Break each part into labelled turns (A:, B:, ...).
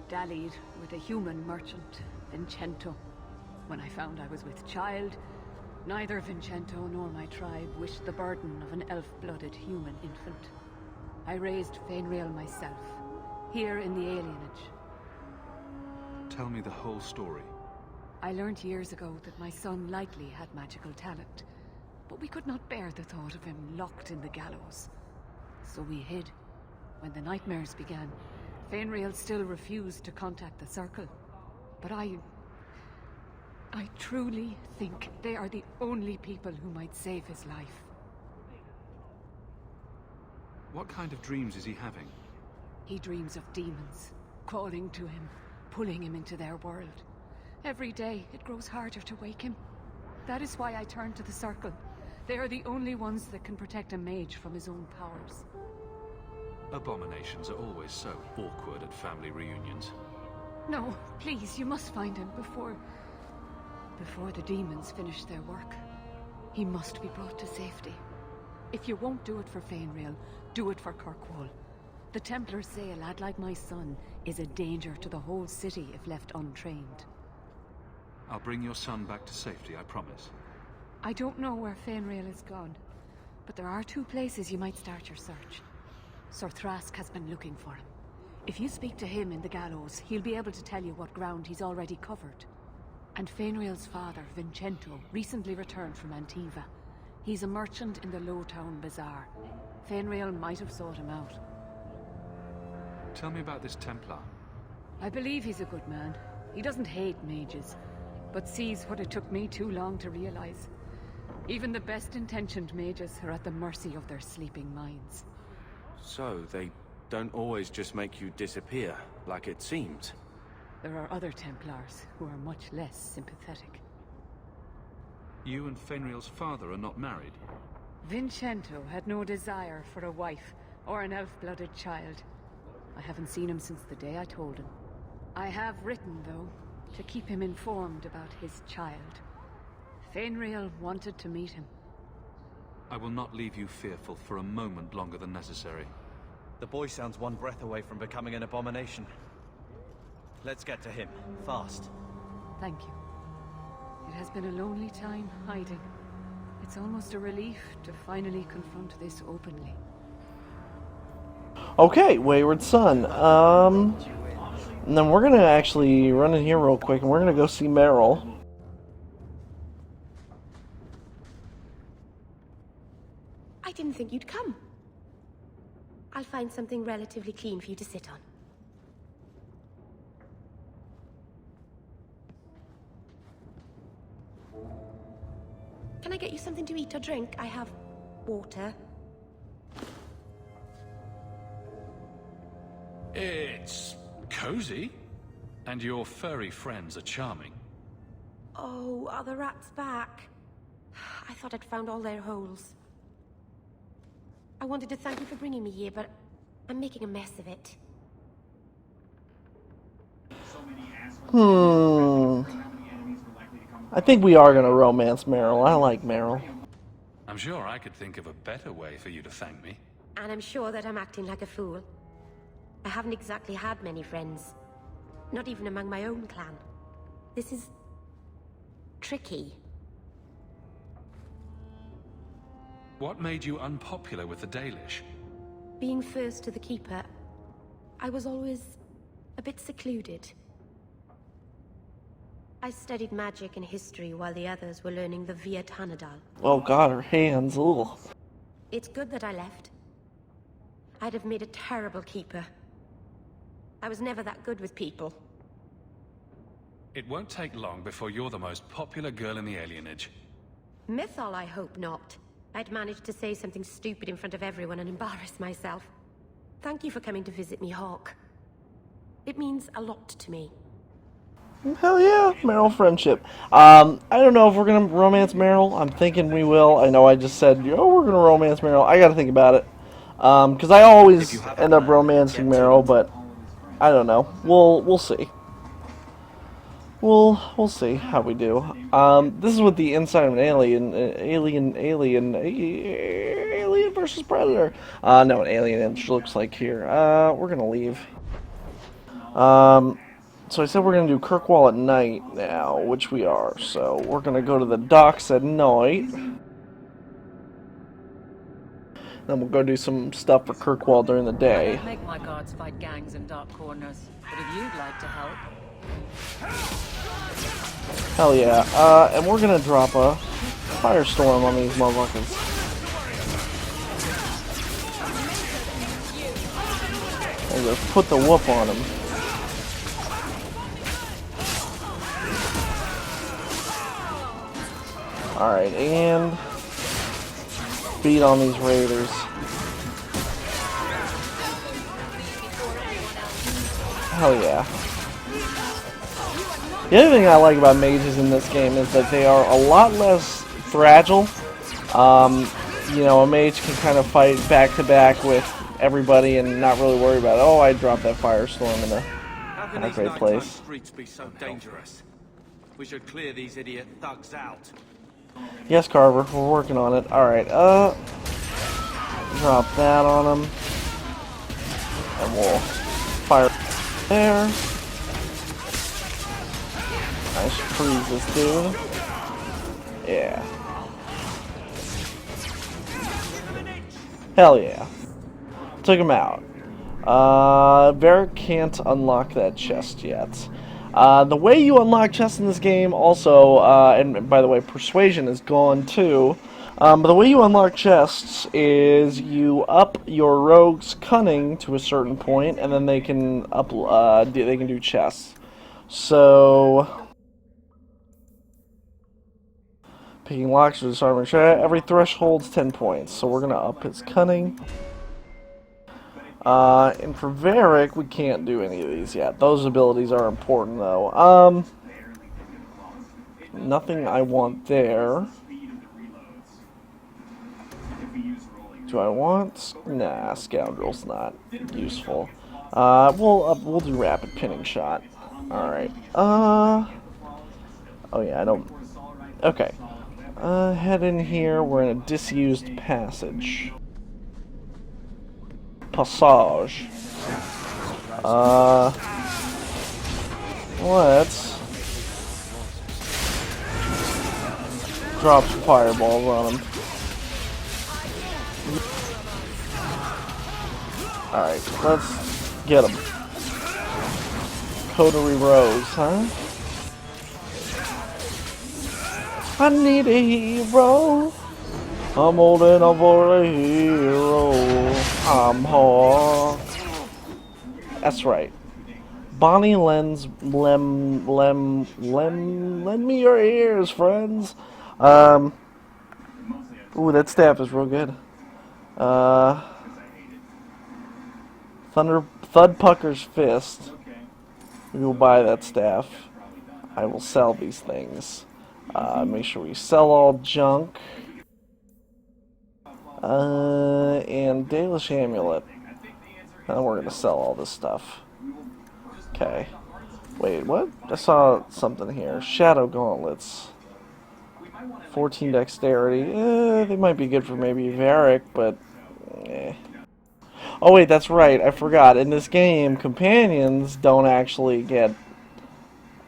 A: dallied with a human merchant, Vincento. When I found I was with child, neither Vincento nor my tribe wished the burden of an elf-blooded human infant. I raised Fainreal myself, here in the alienage.
B: Tell me the whole story.
A: I learned years ago that my son likely had magical talent, but we could not bear the thought of him locked in the gallows. So we hid. When the nightmares began, Fainreal still refused to contact the Circle. But I truly think they are the only people who might save his life.
B: What kind of dreams is he having?
A: He dreams of demons, calling to him, pulling him into their world. Every day, it grows harder to wake him. That is why I turned to the Circle. They are the only ones that can protect a mage from his own powers.
B: Abominations are always so awkward at family reunions.
A: No, please, you must find him before the demons finish their work. He must be brought to safety. If you won't do it for Fainreal, do it for Kirkwall. The Templars say a lad like my son is a danger to the whole city if left untrained.
B: I'll bring your son back to safety, I promise.
A: I don't know where Fainreal is gone, but there are 2 places you might start your search. Sir Thrask has been looking for him. If you speak to him in the gallows, he'll be able to tell you what ground he's already covered. And Fainreal's father, Vincento, recently returned from Antiva. He's a merchant in the Lowtown Bazaar. Fainreal might have sought him out.
B: Tell me about this Templar.
A: I believe he's a good man. He doesn't hate mages, but sees what it took me too long to realize. Even the best-intentioned mages are at the mercy of their sleeping minds.
C: So, they don't always just make you disappear, like it seems?
A: There are other Templars who are much less sympathetic.
B: You and Fainreal's father are not married?
A: Vincento had no desire for a wife or an elf-blooded child. I haven't seen him since the day I told him. I have written, though, to keep him informed about his child. Fainreal wanted to meet him.
B: I will not leave you fearful for a moment longer than necessary.
D: The boy sounds one breath away from becoming an abomination. Let's get to him, fast.
A: Thank you. It has been a lonely time hiding. It's almost a relief to finally confront this openly.
E: Okay, Wayward Son. And then we're gonna actually run in here real quick, and we're gonna go see Meryl.
F: I didn't think you'd come. I'll find something relatively clean for you to sit on. Can I get you something to eat or drink? I have water.
B: It's cozy. And your furry friends are charming.
F: Oh, are the rats back? I thought I'd found all their holes. I wanted to thank you for bringing me here, but I'm making a mess of it.
E: I think we are gonna romance Meryl. I like Meryl.
B: I'm sure I could think of a better way for you to thank me.
F: And I'm sure that I'm acting like a fool. I haven't exactly had many friends. Not even among my own clan. This is tricky.
B: What made you unpopular with the Dalish?
F: Being first to the Keeper, I was always a bit secluded. I studied magic and history while the others were learning the Via Tanadal.
E: Oh god, her hands. Ugh.
F: It's good that I left. I'd have made a terrible Keeper. I was never that good with people.
B: It won't take long before you're the most popular girl in the alienage.
F: Mythol, I hope not. I'd managed to say something stupid in front of everyone and embarrass myself. Thank you for coming to visit me, Hawk. It means a lot to me.
E: Hell yeah, Meryl friendship. I don't know if we're gonna romance Meryl. I'm thinking we will. I know I just said, oh, we're gonna romance Meryl. I gotta think about it. Because I always end up romancing Meryl, but I don't know. We'll see. We'll see how we do. This is what the inside of an alien versus Predator. No, an alien inch looks like here. We're gonna leave. So I said we're going to do Kirkwall at night now, which we are. So we're going to go to the docks at night. Then we'll go do some stuff for Kirkwall during the
G: I
E: day.
G: don't make my guards fight gangs in dark corners, but if you'd like to help...
E: Hell yeah. And we're going to drop a firestorm on these motherfuckers. And just put the whoop on them. Alright, and beat on these raiders. Hell yeah. The other thing I like about mages in this game is that they are a lot less fragile. You know, a mage can kind of fight back to back with everybody and not really worry about, oh, I dropped that firestorm in a great place.
C: Streets be so dangerous? We should clear these idiot thugs out.
E: Yes, Carver, we're working on it. Alright, drop that on him. And we'll fire there. Nice freeze this dude. Yeah. Hell yeah. Took him out. Varric can't unlock that chest yet. The way you unlock chests in this game also, and by the way, persuasion is gone too, but the way you unlock chests is you up your rogue's cunning to a certain point, and then they can they can do chests. So, picking locks or disarming every threshold's 10 points, so we're gonna up his cunning. And for Varric, we can't do any of these yet. Those abilities are important, though. Nothing I want there. Do I want? Nah, Scoundrel's not useful. We'll do Rapid Pinning Shot. All right. Oh yeah, I don't. Okay. Head in here. We're in a disused passage. Passage. Let's drop some fireballs on him. Alright, let's get him. Coterie Rose, huh? I need a hero. I'm holding up for a hero. I'm hard. That's right. Bonnie lend me your ears, friends. Ooh, that staff is real good. Thudpucker's Fist. We will buy that staff. I will sell these things. Make sure we sell all junk. And Dalish Amulet. And we're gonna sell all this stuff. Okay. Wait, what? I saw something here. Shadow Gauntlets. 14 Dexterity. They might be good for maybe Varric, but... Oh wait, that's right. I forgot. In this game, companions don't actually get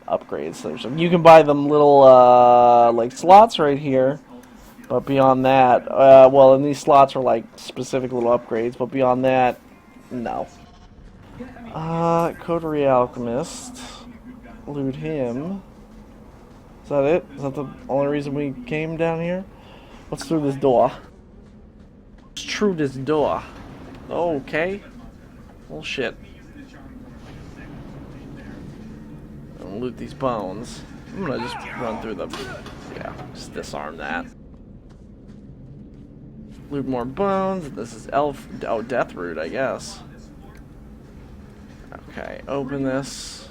E: upgrades. You can buy them little, like, slots right here. But beyond that, well, and these slots are like specific little upgrades, but beyond that, no. Coterie Alchemist. Loot him. Is that it? Is that the only reason we came down here? What's through this door? What's through this door? Okay. Well, shit. And loot these bones. I'm gonna just run through the... Yeah, just disarm that. Loot more bones. This is elf. Oh, Deathroot, I guess. Okay, open this.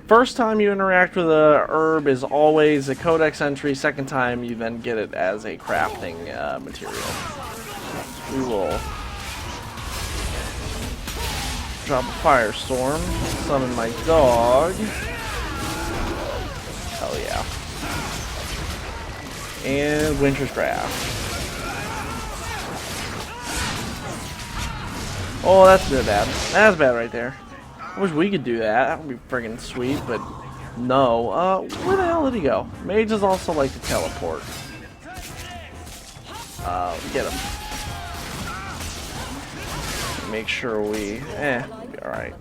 E: First time you interact with a herb is always a codex entry. Second time you then get it as a crafting material. We will drop a firestorm. Summon my dog. Hell yeah. And Winter's Draft. Oh, that's a bit bad. That's bad right there. I wish we could do that. That would be friggin' sweet, but no. Where the hell did he go? Mages also like to teleport. Get him. Make sure we... we'll be alright.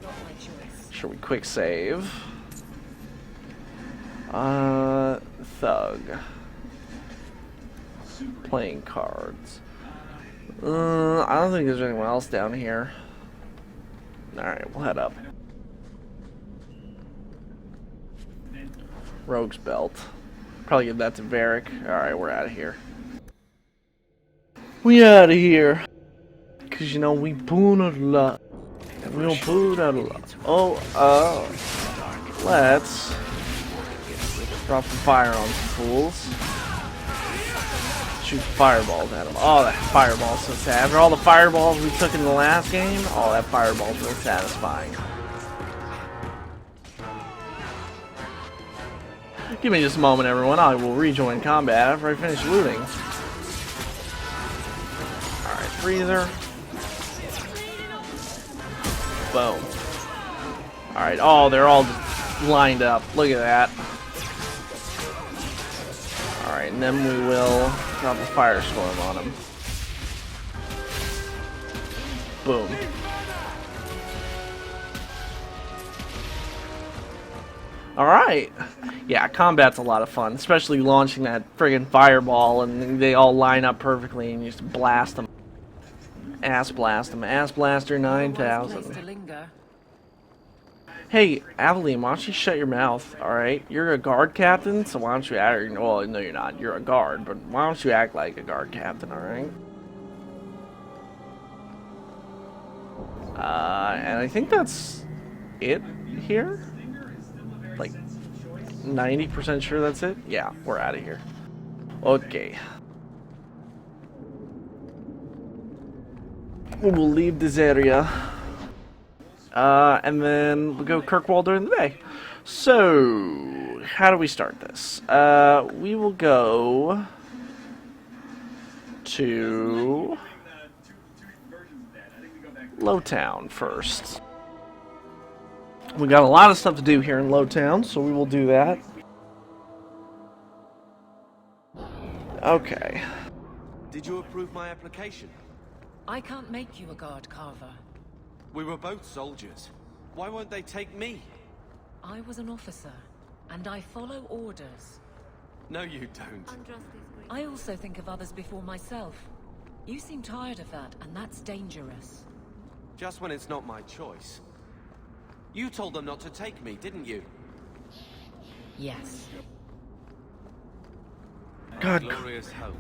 E: Sure we quick save. Thug. Playing cards. I don't think there's anyone else down here. Alright, we'll head up. Rogue's Belt. Probably give that to Varric. Alright, we're out of here. We out of here. Cause you know we pulled a lot. We don't pull out a lot. Let's drop some fire on some fools. Shoot fireballs at them. Oh, that fireball's so sad. After all the fireballs we took in the last game, oh, that fireball's so satisfying. Give me just a moment, everyone. I will rejoin combat after I finish looting. Alright, freezer. Boom. Alright, oh, they're all just lined up. Look at that. Alright, and then we will drop a firestorm on them. Boom. Alright. Yeah, combat's a lot of fun, especially launching that friggin' fireball and they all line up perfectly and you just blast them. Ass blast them. Ass blaster 9000. Hey, Aveline, why don't you shut your mouth, alright? You're a guard captain, so why don't you act... Well, no, you're not. You're a guard, but why don't you act like a guard captain, alright? And I think that's it here? Like, 90% sure that's it? Yeah, we're out of here. Okay. We'll leave this area. And then we'll go Kirkwall during the day. So, how do we start this? We will go to Lowtown first. We got a lot of stuff to do here in Lowtown, so we will do that. Okay.
C: Did you approve my application?
G: I can't make you a guard carver.
C: We were both soldiers. Why won't they take me?
G: I was an officer, and I follow orders.
C: No, you don't.
G: I also think of others before myself. You seem tired of that, and that's dangerous.
C: Just when it's not my choice. You told them not to take me, didn't you?
G: Yes.
E: God.
C: Glorious home.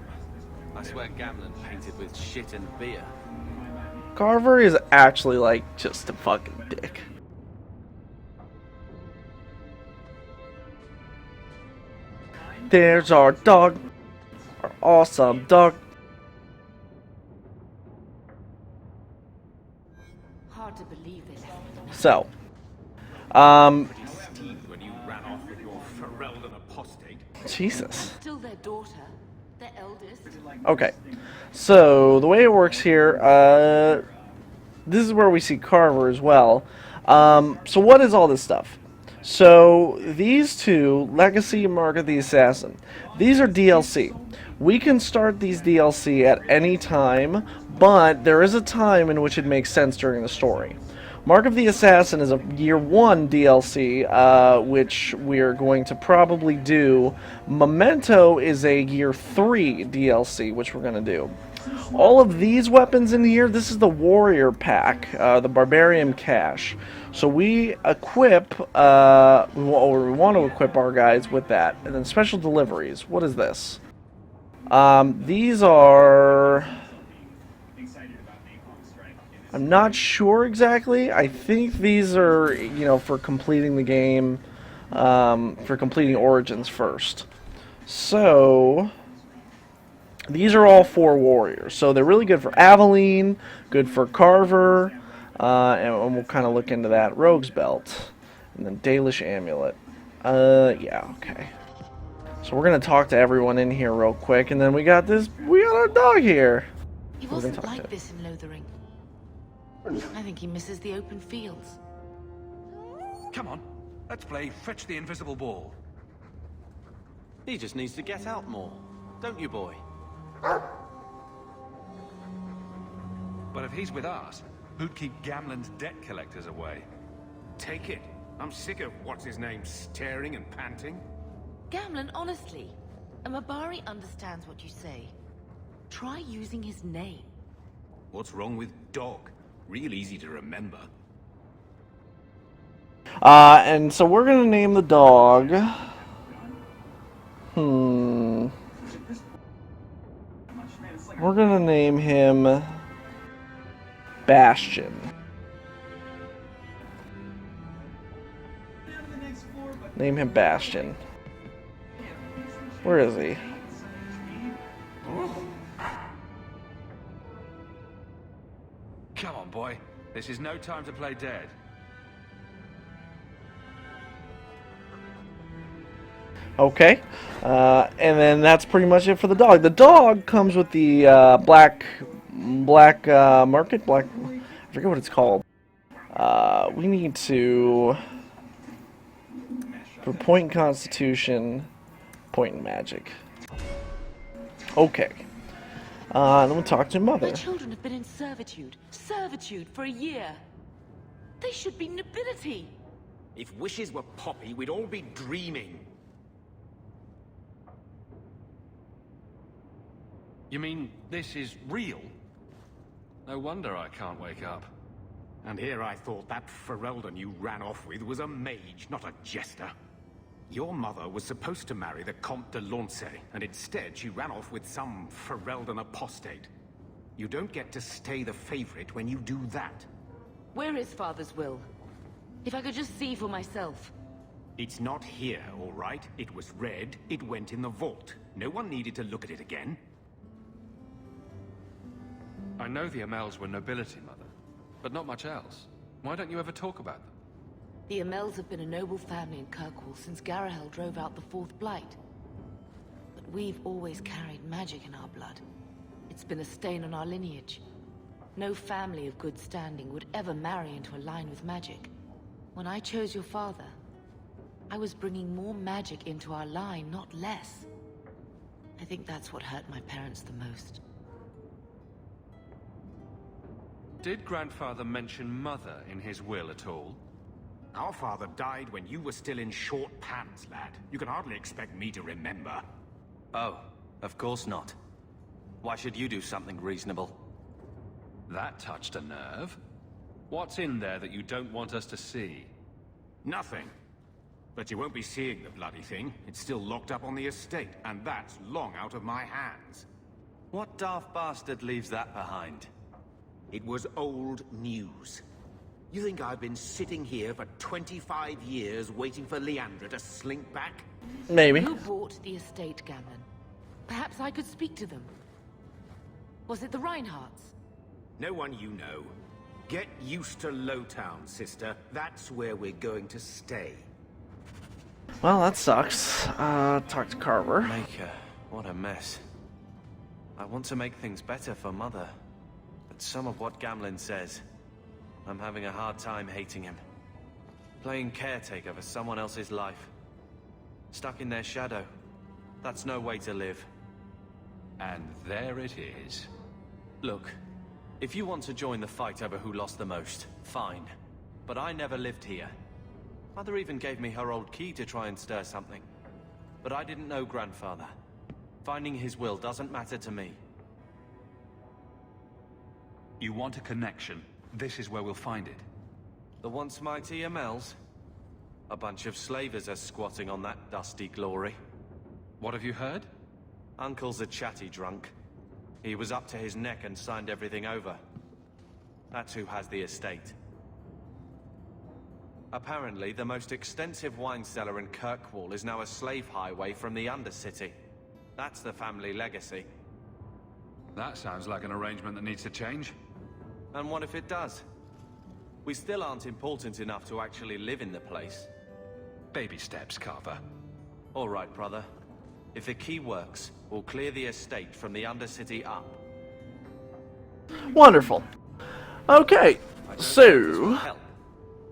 C: I swear Gamlen painted with shit and beer.
E: Carver is actually like just a fucking dick. There's our dog. Our awesome dog.
A: Hard to believe they left.
E: So,
B: When you ran off with your Ferelden apostate.
E: Jesus.
A: Still their daughter, their eldest.
E: Okay, so the way it works here, this is where we see Carver as well. So what is all this stuff? So these two, Legacy and Mark of the Assassin, these are DLC. We can start these DLC at any time, but there is a time in which it makes sense during the story. Mark of the Assassin is a Year 1 DLC, which we're going to probably do. Memento is a Year 3 DLC, which we're going to do. All of these weapons in here, this is the Warrior Pack, the Barbarian Cache. So we equip, we want to equip our guys with that. And then Special Deliveries, what is this? These are... I'm not sure exactly. I think these are, you know, for completing the game, for completing Origins first. So, these are all for warriors. So they're really good for Aveline, good for Carver, and we'll kind of look into that. Rogue's Belt, and then Dalish Amulet. Yeah, okay. So we're going to talk to everyone in here real quick, and then we got our dog here.
A: He wasn't like this in Lothering. I think he misses the open fields.
B: Come on, let's play Fetch the Invisible Ball.
C: He just needs to get out more. Don't you, boy?
B: But if he's with us, who'd keep Gamlen's debt collectors away?
H: Take it. I'm sick of what's-his-name staring and panting.
I: Gamlen, honestly, a Mabari understands what you say. Try using his name.
H: What's wrong with dog? Real easy to remember.
E: And so we're gonna name the dog. We're gonna name him Bastion. Name him Bastion. Where is he?
B: Come on, boy. This is no time to play dead.
E: Okay. And then that's pretty much it for the dog. The dog comes with the black market. I forget what it's called. We need to... For point in Constitution, point in Magic. Okay. Then we'll talk to Mother.
I: My children have been in servitude for a year. They should be nobility.
H: If wishes were poppy, we'd all be dreaming.
B: You mean this is real? No wonder I can't wake up.
H: And here I thought that Ferelden you ran off with was a mage, not a jester. Your mother was supposed to marry the Comte de Launcey, and instead she ran off with some Ferelden apostate. You don't get to stay the favorite when you do that.
I: Where is Father's will? If I could just see for myself.
H: It's not here, all right? It was read, it went in the vault. No one needed to look at it again.
B: I know the Amels were nobility, Mother, but not much else. Why don't you ever talk about them?
I: The Amels have been a noble family in Kirkwall since Garahel drove out the Fourth Blight. But we've always carried magic in our blood. It's been a stain on our lineage. No family of good standing would ever marry into a line with magic. When I chose your father, I was bringing more magic into our line, not less. I think that's what hurt my parents the most.
B: Did Grandfather mention Mother in his will at all?
H: Our father died when you were still in short pants, lad. You can hardly expect me to remember.
C: Oh, of course not. Why should you do something reasonable?
B: That touched a nerve. What's in there that you don't want us to see?
H: Nothing. But you won't be seeing the bloody thing. It's still locked up on the estate, and that's long out of my hands.
C: What daft bastard leaves that behind?
H: It was old news. You think I've been sitting here for 25 years waiting for Leandra to slink back?
E: Maybe.
I: Who bought the estate, Gamlen? Perhaps I could speak to them. Was it the Reinhardts?
H: No one you know. Get used to Lowtown, sister. That's where we're going to stay.
E: Well, that sucks. Talk to Carver.
C: Maker, what a mess. I want to make things better for Mother. But some of what Gamlen says, I'm having a hard time hating him. Playing caretaker for someone else's life. Stuck in their shadow. That's no way to live.
B: And there it is.
C: Look, if you want to join the fight over who lost the most, fine. But I never lived here. Mother even gave me her old key to try and stir something. But I didn't know Grandfather. Finding his will doesn't matter to me.
B: You want a connection? This is where we'll find it.
C: The once mighty Amels? A bunch of slavers are squatting on that dusty glory.
B: What have you heard?
C: Uncle's a chatty drunk. He was up to his neck and signed everything over. That's who has the estate. Apparently, the most extensive wine cellar in Kirkwall is now a slave highway from the Undercity. That's the family legacy.
B: That sounds like an arrangement that needs to change.
C: And what if it does? We still aren't important enough to actually live in the place.
B: Baby steps, Carver.
C: All right, brother. If the key works, we'll clear the estate from the Undercity up.
E: Wonderful. Okay,
C: I don't think this
E: so...
C: will help,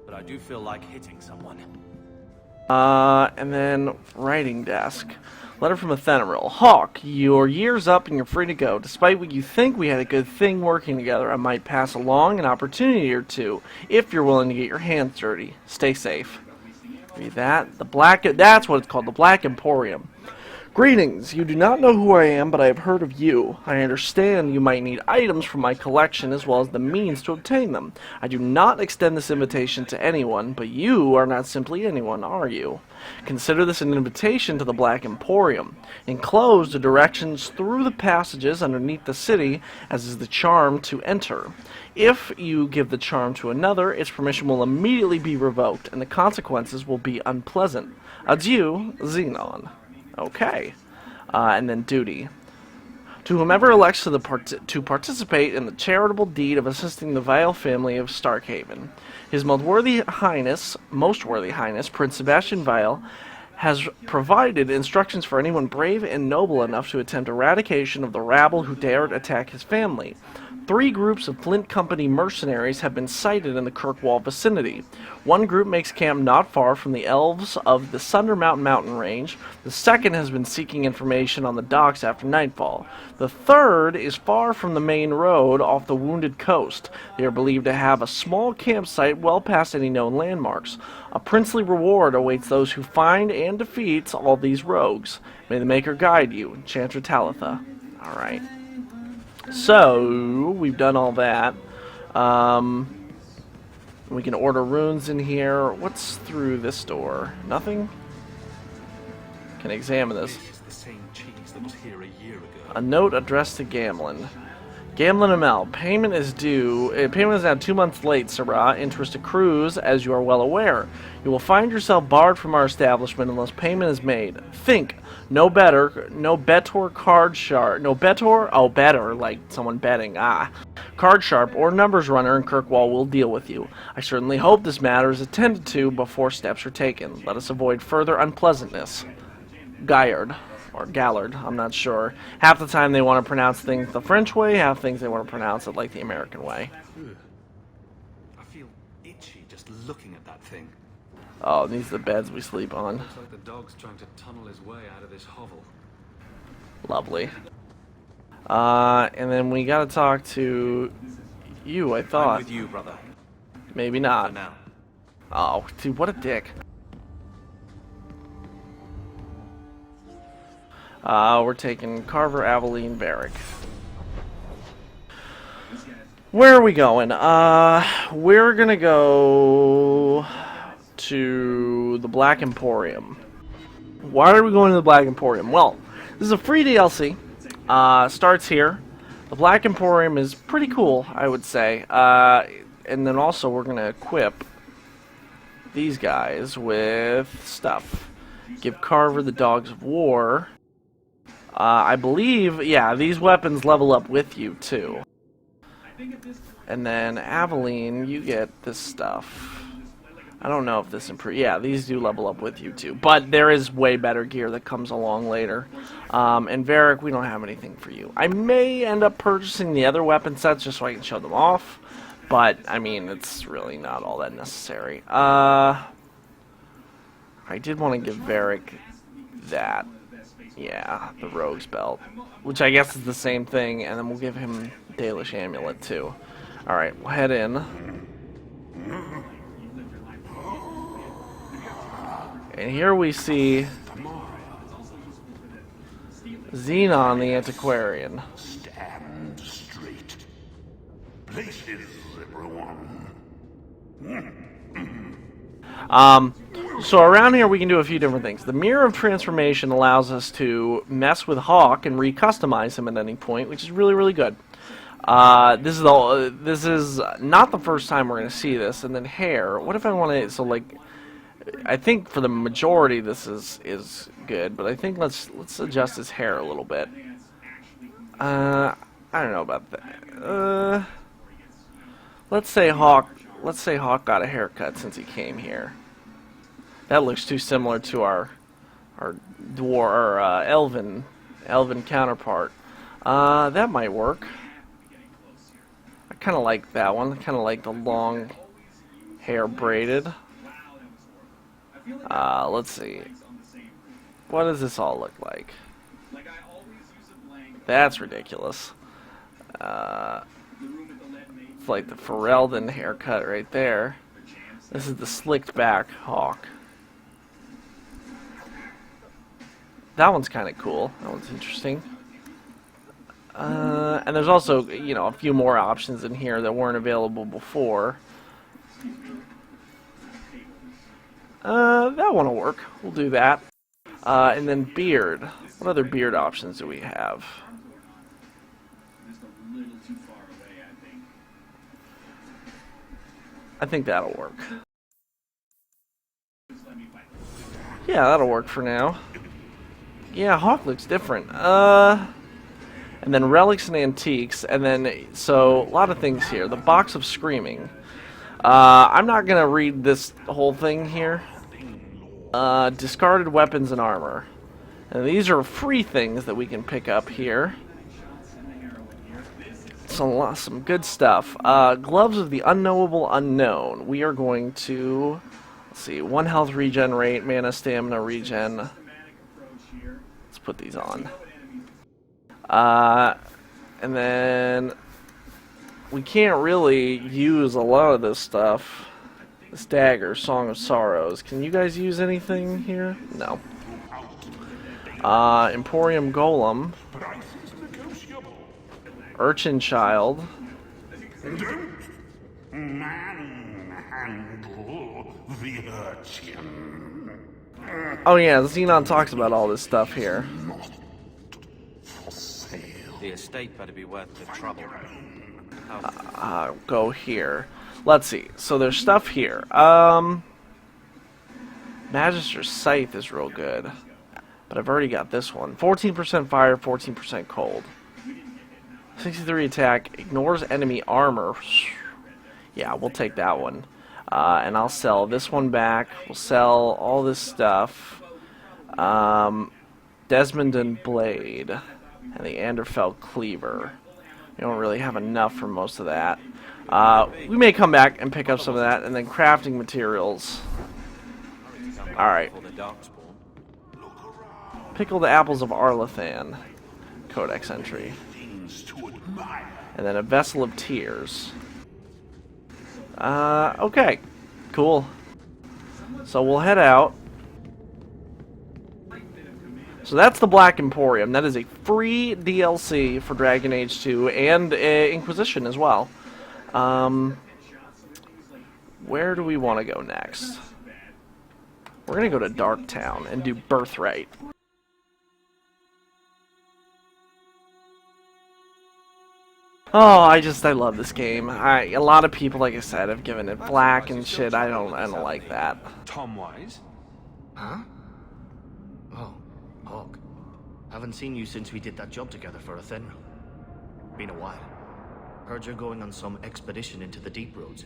C: but but I do feel like hitting someone.
E: And then writing desk. Letter from Athenaril. Hawk, your year's up and you're free to go. Despite what you think we had a good thing working together, I might pass along an opportunity or two, if you're willing to get your hands dirty. Stay safe. Read that. That's what it's called, the Black Emporium. Greetings. You do not know who I am, but I have heard of you. I understand you might need items from my collection as well as the means to obtain them. I do not extend this invitation to anyone, but you are not simply anyone, are you? Consider this an invitation to the Black Emporium. Enclosed are directions through the passages underneath the city, as is the charm to enter. If you give the charm to another, its permission will immediately be revoked, and the consequences will be unpleasant. Adieu, Xenon. Okay. And then duty. To whomever elects to participate in the charitable deed of assisting the Vile family of Starkhaven, His Most Worthy Highness, Prince Sebastian Vile, has provided instructions for anyone brave and noble enough to attempt eradication of the rabble who dared attack his family. 3 groups of Flint Company mercenaries have been sighted in the Kirkwall vicinity. One group makes camp not far from the elves of the Sunder mountain range. The second has been seeking information on the docks after nightfall. The third is far from the main road off the Wounded Coast. They are believed to have a small campsite well past any known landmarks. A princely reward awaits those who find and defeats all these rogues. May the Maker guide you, Enchanter Talitha. Alright. So, we've done all that. We can order runes in here. What's through this door? Nothing? Can examine this. A note addressed to Gamlin. Gamlin Amel, payment is due. Payment is now 2 months late, Sirrah. Interest accrues, as you are well aware. You will find yourself barred from our establishment unless payment is made. Think. No better card sharp. No better? Oh, better, like someone betting. Card sharp or numbers runner in Kirkwall will deal with you. I certainly hope this matter is attended to before steps are taken. Let us avoid further unpleasantness. Gallard. Or Gallard, I'm not sure. Half the time they want to pronounce things the French way, half things they want to pronounce it like the American way.
H: I feel itchy just looking at that thing.
E: Oh, these are the beds we sleep on.
B: Looks like the dog's trying to tunnel his way out of this hovel.
E: Lovely. And then we gotta talk to you, I thought.
C: I'm with you, brother.
E: Maybe not.
C: For now.
E: Oh, dude, what a dick. We're taking Carver, Aveline, Varric. Where are we going? We're gonna go to the Black Emporium. Why are we going to the Black Emporium? Well, this is a free DLC. Starts here. The Black Emporium is pretty cool, I would say. And then also we're gonna equip these guys with stuff. Give Carver the Dogs of War. I believe, yeah, these weapons level up with you, too. And then, Aveline, you get this stuff. I don't know if this improves. Yeah, these do level up with you, too. But there is way better gear that comes along later. And Varric, we don't have anything for you. I may end up purchasing the other weapon sets just so I can show them off. But, I mean, it's really not all that necessary. I did want to give Varric that. Yeah, the Rogue's Belt. Which I guess is the same thing, and then we'll give him Dalish Amulet, too. Alright, we'll head in. And here we see Xenon the Antiquarian.
J: Stand straight. Places, everyone.
E: So around here we can do a few different things. The Mirror of Transformation allows us to mess with Hawk and recustomize him at any point, which is really, really good. This is not the first time we're going to see this. And then hair. What if I want to... So, like... I think for the majority this is good, but I think let's adjust his hair a little bit. I don't know about that. Let's say Hawk got a haircut since he came here. That looks too similar to our elven counterpart. That might work. I kind of like that one. I kind of like the long Hair braided. Let's see. What does this all look like? That's ridiculous. It's like the Ferelden haircut right there. This is the slicked back Hawk. That one's kind of cool. That one's interesting. And there's also, you know, a few more options in here that weren't available before. That one will work. We'll do that. And then beard. What other beard options do we have? I think that'll work. Yeah, that'll work for now. Yeah, Hawk looks different. And then relics and antiques, and then, so, a lot of things here. The Box of Screaming. I'm not gonna read this whole thing here. Discarded weapons and armor. And these are free things that we can pick up here. Some good stuff. Gloves of the Unknowable Unknown. We are going to, let's see, 1 health regenerate, mana stamina regen. Let's put these on. And then we can't really use a lot of this stuff. This dagger, Song of Sorrows. Can you guys use anything here? No. Emporium Golem. Urchin Child. Oh yeah, Xenon talks about all this stuff here.
C: The estate better be worth the trouble.
E: Go here. Let's see. So there's stuff here. Magister's Scythe is real good. But I've already got this one. 14% fire, 14% cold. 63 attack, ignores enemy armor. Yeah, we'll take that one. And I'll sell this one back. We'll sell all this stuff. Desmond and Blade. And the Anderfell Cleaver. We don't really have enough for most of that. We may come back and pick up some of that. And then crafting materials. Alright. Pickled Apples of Arlathan. Codex entry. And then a Vessel of Tears. Okay. Cool. So we'll head out. So that's the Black Emporium. That is a free DLC for Dragon Age 2 and Inquisition as well. Where do we want to go next? We're going to go to Darktown and do Birthright. Oh, I love this game. A lot of people, like I said, have given it black and shit. I don't like that.
B: Tom Wise?
K: Huh? Oh, Hawk. Haven't seen you since we did that job together for Athenril. Been a while. Heard you're going on some expedition into the Deep Roads.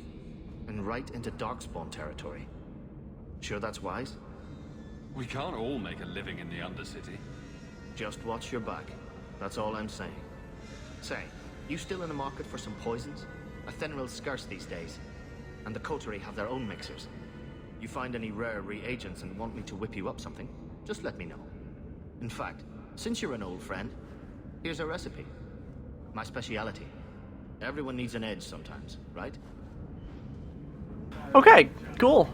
K: And right into Darkspawn territory. Sure that's wise?
B: We can't all make a living in the Undercity.
K: Just watch your back. That's all I'm saying. Say, you still in the market for some poisons? Athenril's scarce these days. And the CulturED have their own mixers. You find any rare reagents and want me to whip you up something, just let me know. In fact, since you're an old friend, here's a recipe. My speciality. Everyone needs an edge sometimes, right?
E: Okay, cool.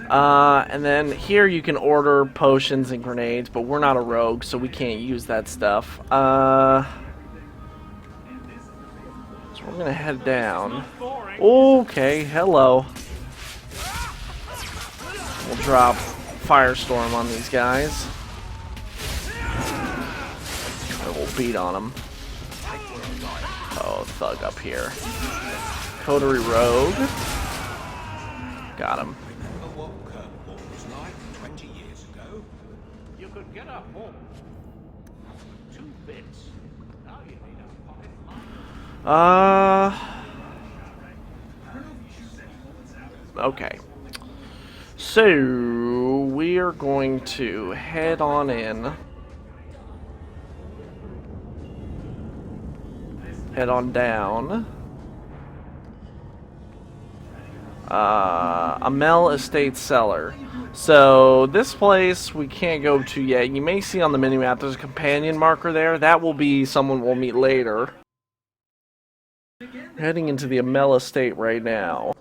E: And then here you can order potions and grenades, but we're not a rogue, so we can't use that stuff. So we're gonna head down. Okay, hello. We'll drop Firestorm on these guys. And we'll beat on them. Oh, thug up here. Coterie Rogue. Got him.
H: You could get a home. 2 bits. Now you need a pocket money.
E: Okay. So, we are going to head on in. Head on down. Amel Estate Cellar. So this place we can't go to yet. You may see on the minimap there's a companion marker there. That will be someone we'll meet later. We're heading into the Amel Estate right now.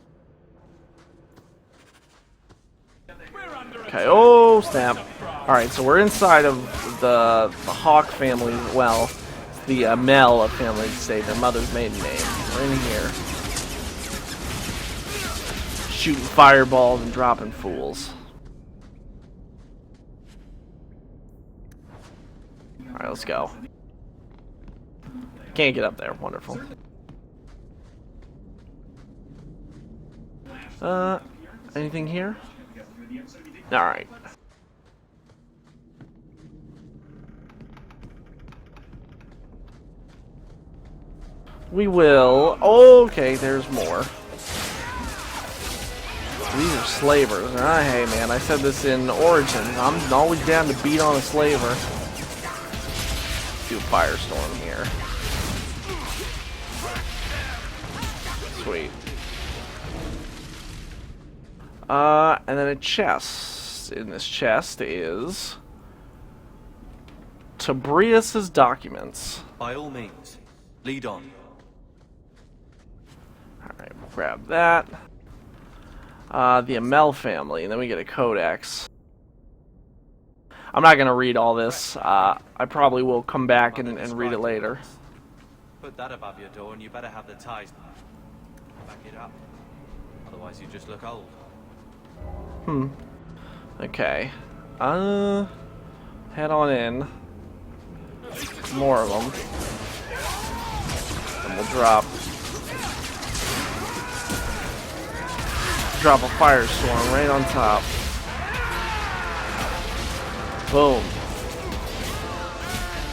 E: Okay, oh snap. Alright, so we're inside of the Hawk family, well, the Amel family estate, their mother's maiden name. We're in here. Shooting fireballs and dropping fools. Alright, let's go. Can't get up there. Wonderful. Anything here? Alright. We will... Okay, there's more. These are slavers. Hey man, I said this in Origins. I'm always down to beat on a slaver. Do a firestorm here. Sweet. And then a chest. In this chest is Tabrius's documents.
C: By all means, lead on.
E: Alright, we'll grab that. The Amel family, and then we get a codex. I'm not gonna read all this. I probably will come back and read it later.
C: Put that above your door and you better have the ties. Back it up. Otherwise you just look old.
E: Okay. Head on in. More of them. And we'll drop a firestorm right on top. Boom.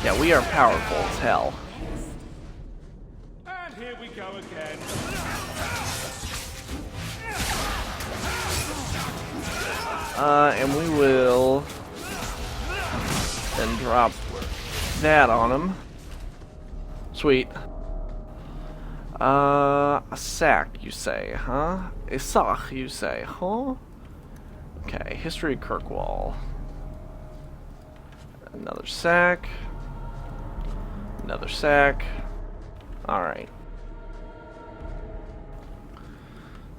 E: Yeah, we are powerful as hell.
J: And here we go again.
E: And we will then drop that on him. Sweet. A sack, you say, huh? A sock, you say, huh? Okay, history of Kirkwall. Another sack. Another sack. Alright.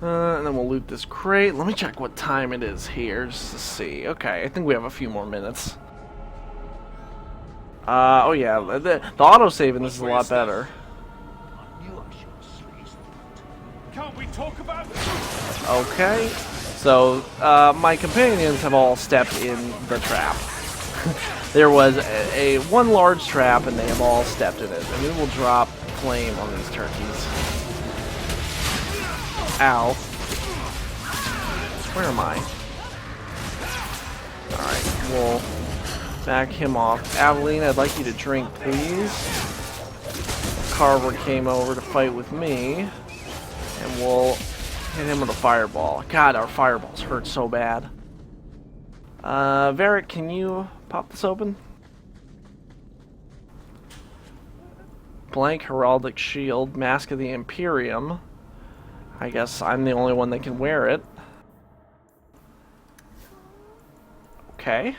E: And then we'll loot this crate. Let me check what time it is here, just to see. Okay, I think we have a few more minutes. Oh yeah, the autosave in this is a lot better.
J: Can't we talk about this?
E: Okay, so my companions have all stepped in the trap. There was one large trap, and they have all stepped in it. And we will drop flame on these turkeys. Ow. Where am I? Alright, we'll back him off. Aveline, I'd like you to drink, please. Carver came over to fight with me. And we'll hit him with a fireball. God, our fireballs hurt so bad. Varric, can you pop this open? Blank heraldic shield, mask of the Emporium. I guess I'm the only one that can wear it. Okay.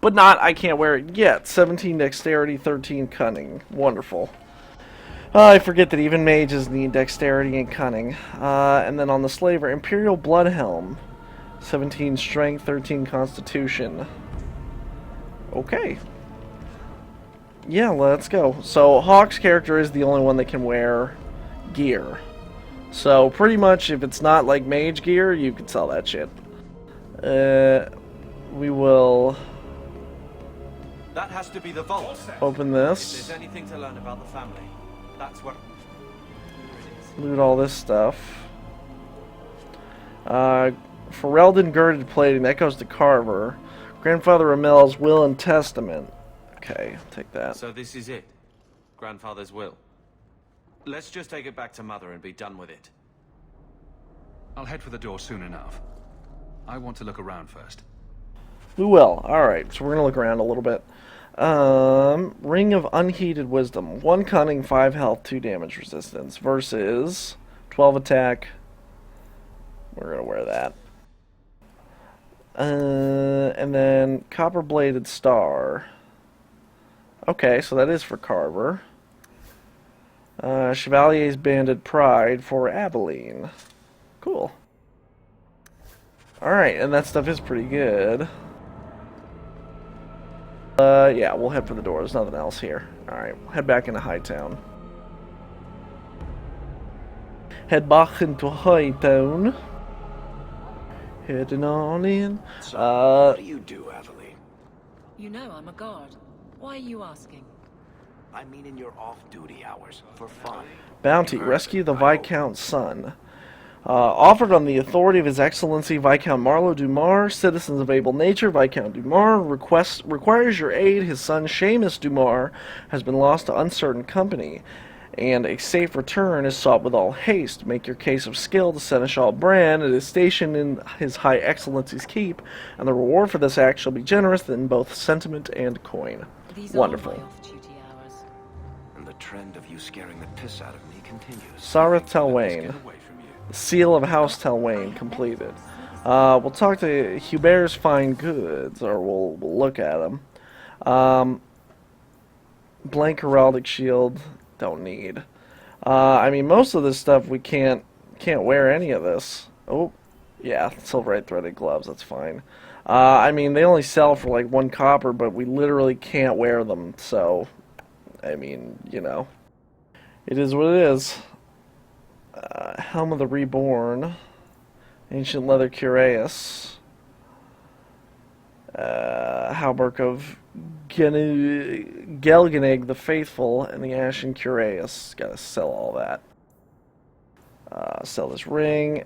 E: But I can't wear it yet. 17 dexterity, 13 cunning. Wonderful. I forget that even mages need dexterity and cunning. And then on the slaver, Imperial Bloodhelm. 17 strength, 13 constitution. Okay. Yeah, let's go. So Hawk's character is the only one that can wear gear. So pretty much if it's not like mage gear, you can sell that shit. We will
C: That has to be the vault.
E: Open
C: If
E: this.
C: there's anything to learn about the family, that's what.
E: Loot all this stuff. Ferelden girded plating, that goes to Carver. Grandfather Amel's will and testament. Okay, take that.
C: So this is it. Grandfather's will. Let's just take it back to Mother and be done with it.
B: I'll head for the door soon enough. I want to look around first.
E: We will. Alright, so we're going to look around a little bit. Ring of Unheeded Wisdom. 1 cunning, 5 health, 2 damage resistance. Versus 12 attack, We're gonna wear that. And then copper-bladed star. Okay, so that is for Carver. Chevalier's banded pride for Aveline. Cool. Alright, and that stuff is pretty good. Yeah, we'll head for the door. There's nothing else here. Alright, we'll head back into Hightown. Head back into Hightown. Heading on in.
L: So, what do you do, Aveline?
G: You know I'm a guard. Why are you asking?
L: I mean in your off-duty hours, for fun.
E: Bounty, rescue the Viscount's son. Offered on the authority of His Excellency Viscount Marlowe Dumar, citizens of able nature, Viscount Dumar requires your aid. His son Seamus Dumar has been lost to uncertain company, and a safe return is sought with all haste. Make your case of skill to Seneschal Bran. It is stationed in His High Excellency's keep, and the reward for this act shall be generous in both sentiment and coin.
G: These
E: Wonderful.
G: are my off-duty hours.
L: And the trend of you scaring the piss out of me continues.
E: Sareth Telwain. The Seal of House Telwain completed. We'll talk to Hubert's Fine Goods, or we'll look at them. Blank Heraldic Shield, don't need. I mean, most of this stuff we can't wear any of this. Oh, yeah, silverite threaded gloves, that's fine. I mean, they only sell for like 1 copper, but we literally can't wear them, so, I mean, you know, it is what it is. Helm of the Reborn, Ancient Leather Cuirass, Hauberk of Gelgenig the Faithful, and the Ashen Cuirass. Gotta sell all that. Sell this ring.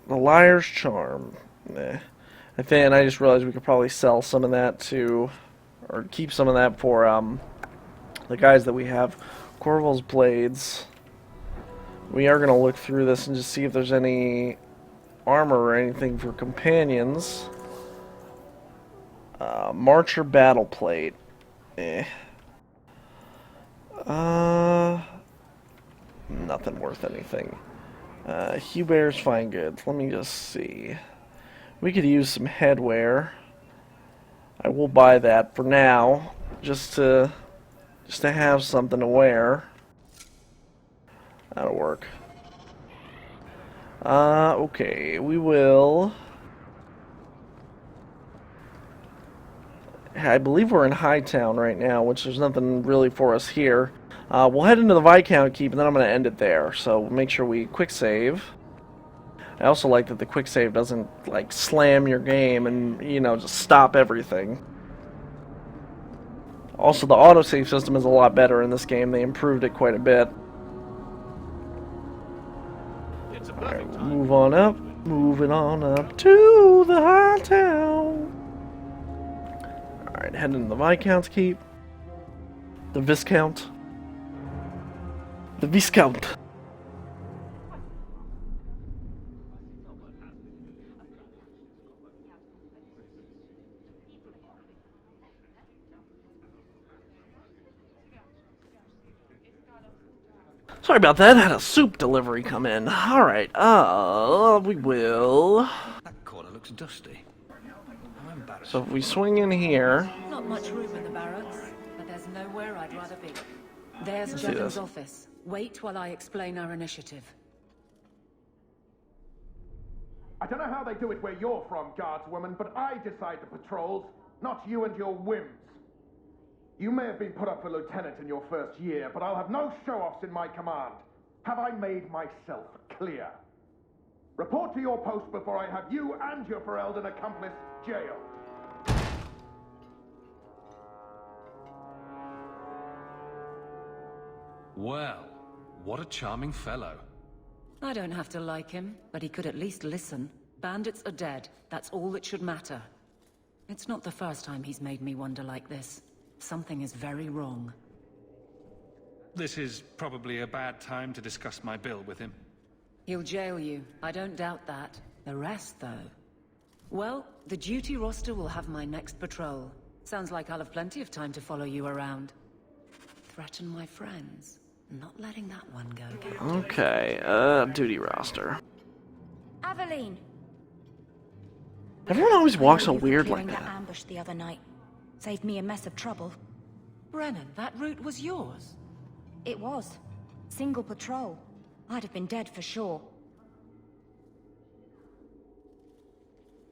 E: The Liar's Charm. And I just realized we could probably sell some of that to, or keep some of that for the guys that we have. Corval's Blades. We are going to look through this and just see if there's any armor or anything for companions. Marcher Battle Plate. Nothing worth anything. Hubert's Fine Goods. Let me just see. We could use some headwear. I will buy that for now, just to have something to wear. That'll work. Okay, we will. I believe we're in Hightown right now, which there's nothing really for us here. We'll head into the Viscount Keep, and then I'm going to end it there. So make sure we quick save. I also like that the quick save doesn't like slam your game and, you know, just stop everything. Also, the autosave system is a lot better in this game. They improved it quite a bit. Alright, move on up. Moving on up to the Hightown. Alright, heading to the Viscount's Keep. The Viscount. The Viscount. Sorry about that, I had a soup delivery come in. Alright, we will.
L: That corner looks dusty. I'm embarrassed.
E: So if we swing in here.
G: Not much room in the barracks, but there's nowhere I'd rather be. There's
E: Let's see
G: Jevon's
E: this.
G: office. Wait while I explain our initiative.
J: I don't know how they do it where you're from, guardswoman, but I decide the patrols, not you and your whims. You may have been put up for lieutenant in your first year, but I'll have no show-offs in my command. Have I made myself clear? Report to your post before I have you and your Ferelden accomplice jailed.
B: Well, what a charming fellow.
G: I don't have to like him, but he could at least listen. Bandits are dead. That's all that should matter. It's not the first time he's made me wonder like this. Something is very wrong.
B: This is probably a bad time to discuss my bill with him.
G: He'll jail you. I don't doubt that. The rest, though. Well, the duty roster will have my next patrol. Sounds like I'll have plenty of time to follow you around. Threaten my friends. Not letting that one go.
E: Okay, duty roster.
M: Aveline!
E: Everyone always walks so weird like
M: Clearing
E: that.
M: ambush the other night. Saved me a mess of trouble.
G: Brennan, that route was yours?
M: It was. Single patrol. I'd have been dead for sure.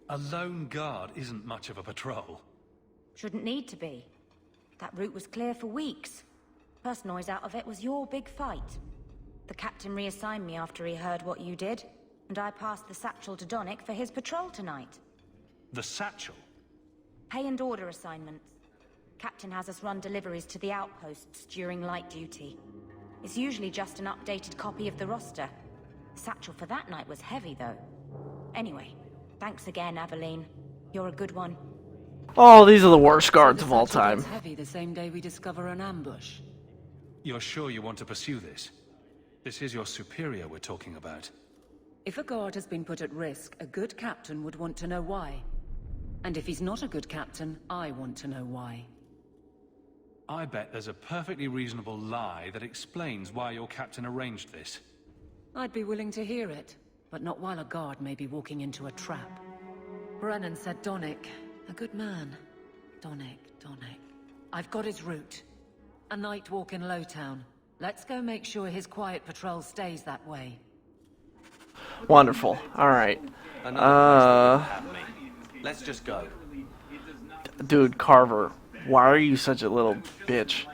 N: A lone guard isn't much of a patrol.
M: Shouldn't need to be. That route was clear for weeks. First noise out of it was your big fight. The captain reassigned me after he heard what you did, and I passed the satchel to Donnick for his patrol tonight.
N: The satchel?
M: Pay and order assignments. Captain has us run deliveries to the outposts during light duty. It's usually just an updated copy of the roster. The satchel for that night was heavy, though. Anyway, thanks again, Aveline. You're a good one.
E: Oh, these are the worst guards
G: So
E: of
G: the
E: all
G: satchel
E: time.
G: gets heavy the same day we discover an ambush.
B: You're sure you want to pursue this? This is your superior we're talking about.
G: If a guard has been put at risk, a good captain would want to know why. And if he's not a good captain, I want to know why.
B: I bet there's a perfectly reasonable lie that explains why your captain arranged this.
G: I'd be willing to hear it, but not while a guard may be walking into a trap. Brennan said Donnick. A good man. Donnick. I've got his route. A night walk in Lowtown. Let's go make sure his quiet patrol stays that way.
E: Wonderful. Alright.
C: Let's just go.
E: Dude, Carver, why are you such a little bitch?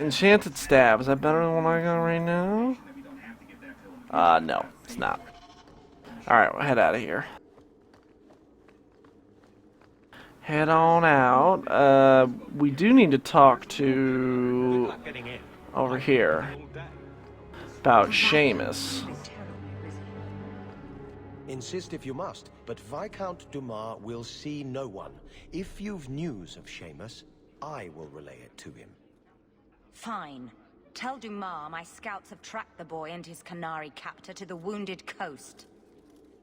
E: Enchanted Stab, is that better than what I got right now? No, it's not. Alright, we'll head out of here. Head on out. We do need to talk to... over here. About Seamus.
O: Insist if you must, but Viscount Dumas will see no one. If you've news of Seamus, I will relay it to him.
M: Fine. Tell Dumas my scouts have tracked the boy and his Canary captor to the wounded coast.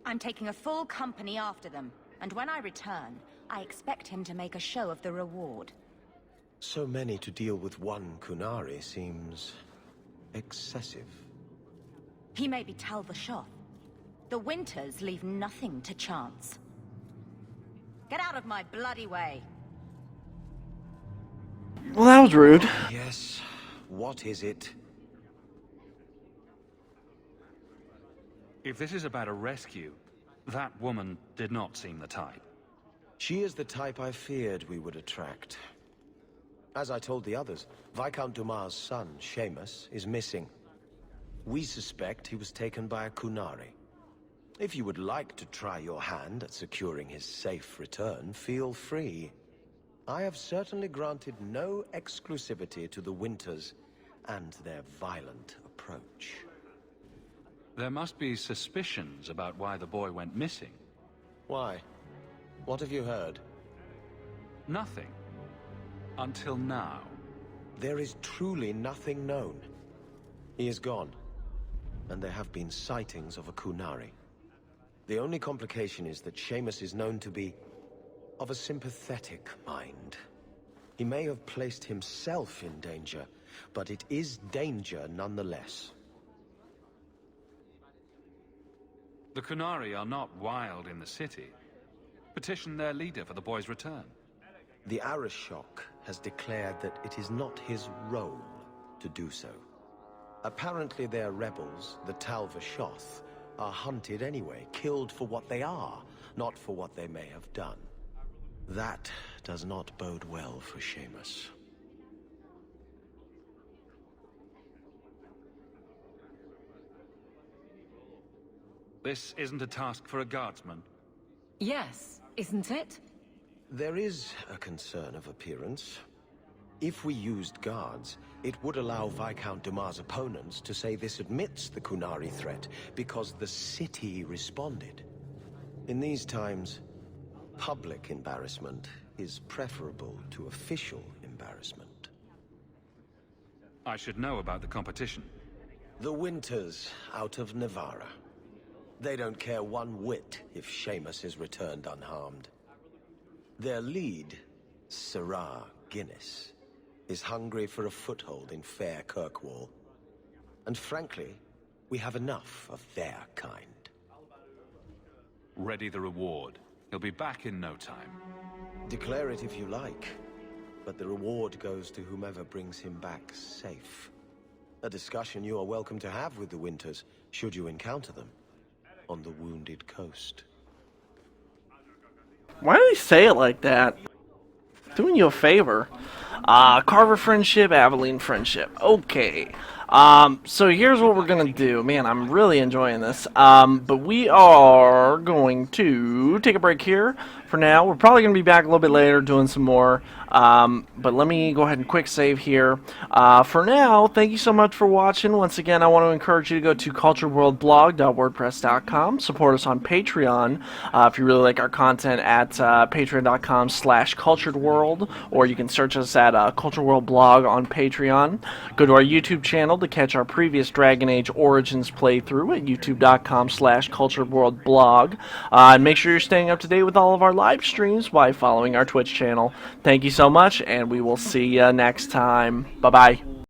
M: I'm taking a full company after them, and when I return, I expect him to make a show of the reward.
O: So many to deal with one Kunari seems... excessive.
M: He may be Tal Vashoth. The Winters leave nothing to chance. Get out of my bloody way!
E: Well, that was rude.
O: Yes. What is it?
B: If this is about a rescue, that woman did not seem the type.
O: She is the type I feared we would attract. As I told the others, Viscount Dumas' son, Seamus, is missing. We suspect he was taken by a Kunari. If you would like to try your hand at securing his safe return, feel free. I have certainly granted no exclusivity to the Winters and their violent approach.
B: There must be suspicions about why the boy went missing.
O: Why? What have you heard?
B: Nothing. Until now.
O: There is truly nothing known. He is gone, and there have been sightings of a Kunari. The only complication is that Seamus is known to be of a sympathetic mind. He may have placed himself in danger, but it is danger nonetheless.
B: The Kunari are not wild in the city. Petition their leader for the boy's return.
O: The Arishok has declared that it is not his role to do so. Apparently their rebels, the Tal Vashoth, are hunted anyway, killed for what they are, not for what they may have done. That does not bode well for Seamus.
B: This isn't a task for a guardsman.
G: Yes, isn't it?
O: There is a concern of appearance. If we used guards, it would allow Viscount Dumas' opponents to say this admits the Kunari threat, because the city responded. In these times, public embarrassment is preferable to official embarrassment.
B: I should know about the competition.
O: The Winters out of Navarra. They don't care one whit if Seamus is returned unharmed. Their lead, Sarah Guinness, is hungry for a foothold in fair Kirkwall. And frankly, we have enough of their kind.
B: Ready the reward. He'll be back in no time.
O: Declare it if you like, but the reward goes to whomever brings him back safe. A discussion you are welcome to have with the Winters, should you encounter them, on the Wounded Coast.
E: Why do they say it like that? Doing you a favor. Carver friendship, Aveline friendship. Okay. So here's what we're gonna do. Man, I'm really enjoying this. But we are going to take a break here for now. We're probably gonna be back a little bit later doing some more. But let me go ahead and quick save here. For now, thank you so much for watching. Once again, I want to encourage you to go to cultureworldblog.wordpress.com. Support us on Patreon if you really like our content at patreon.com/culturedworld, or you can search us at Culture World Blog on Patreon. Go to our YouTube channel to catch our previous Dragon Age Origins playthrough at youtube.com/culturedworldblog. And make sure you're staying up to date with all of our live streams by following our Twitch channel. Thank you so much, and we will see you next time. Bye-bye.